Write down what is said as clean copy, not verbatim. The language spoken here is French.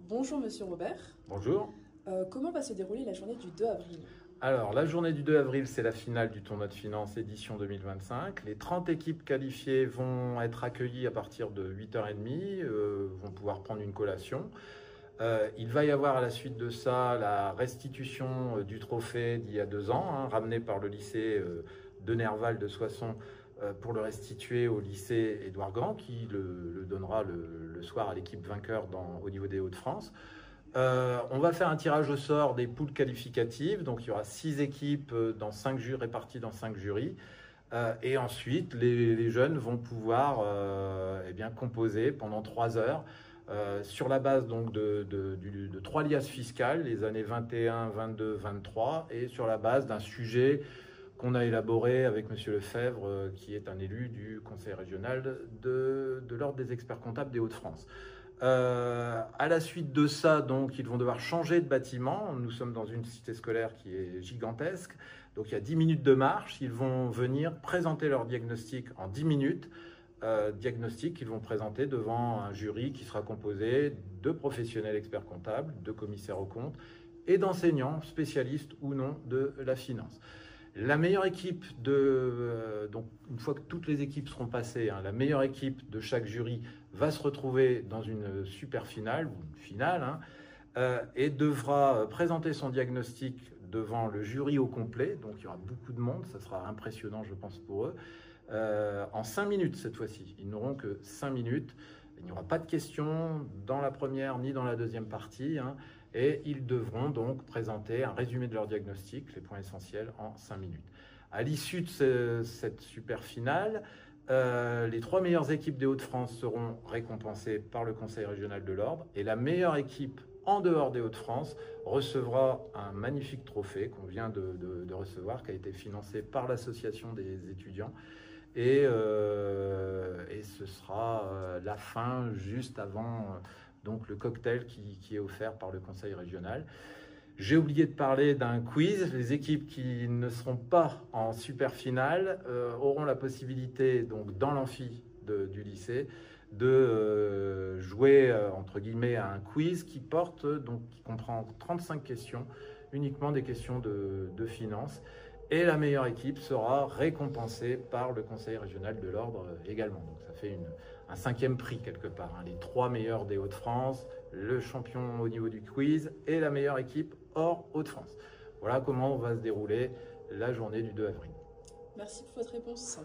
Bonjour Monsieur Robert. Bonjour. Comment va se dérouler la journée du 2 avril? Alors, la journée du 2 avril, c'est la finale du tournoi de finance édition 2025. Les 30 équipes qualifiées vont être accueillies à partir de 8h30, vont pouvoir prendre une collation. Il va y avoir à la suite de ça la restitution du trophée d'il y a 2 ans, ramené par le lycée de Nerval de Soissons pour le restituer au lycée Édouard Grand, qui le donnera le soir à l'équipe vainqueur au niveau des Hauts-de-France. On va faire un tirage au sort des poules qualificatives, donc il y aura 6 équipes réparties dans 5 jurys. Et ensuite, les jeunes vont pouvoir composer pendant 3 heures sur la base donc, de 3 liasses fiscales, les années 21, 22, 23, et sur la base d'un sujet qu'on a élaboré avec Monsieur Lefebvre, qui est un élu du Conseil régional de l'Ordre des experts comptables des Hauts-de-France. À la suite de ça, donc, ils vont devoir changer de bâtiment. Nous sommes dans une cité scolaire qui est gigantesque. Donc, il y a 10 minutes de marche. Ils vont venir présenter leur diagnostic en 10 minutes. Diagnostic qu'ils vont présenter devant un jury qui sera composé de professionnels experts comptables, de commissaires aux comptes et d'enseignants spécialistes ou non de la finance. La meilleure équipe donc une fois que toutes les équipes seront passées, la meilleure équipe de chaque jury va se retrouver dans une super finale, ou une finale, et devra présenter son diagnostic devant le jury au complet. Donc il y aura beaucoup de monde, ça sera impressionnant je pense pour eux, en 5 minutes cette fois-ci. Ils n'auront que 5 minutes. Il n'y aura pas de questions dans la première ni dans la deuxième partie, et ils devront donc présenter un résumé de leur diagnostic, les points essentiels, en 5 minutes. À l'issue de cette super finale, les 3 meilleures équipes des Hauts-de-France seront récompensées par le Conseil régional de l'Ordre, et la meilleure équipe en dehors des Hauts-de-France recevra un magnifique trophée qu'on vient de recevoir, qui a été financé par l'association des étudiants. Et ce sera la fin juste avant donc le cocktail qui est offert par le Conseil régional. J'ai oublié de parler d'un quiz. Les équipes qui ne seront pas en super finale auront la possibilité, donc dans l'amphi du lycée, de jouer entre guillemets à un quiz qui comprend 35 questions, uniquement des questions de finance. Et la meilleure équipe sera récompensée par le Conseil régional de l'Ordre également. Donc ça fait un 5e prix quelque part. Les 3 meilleurs des Hauts-de-France, le champion au niveau du quiz et la meilleure équipe hors Hauts-de-France. Voilà comment va se dérouler la journée du 2 avril. Merci pour votre réponse.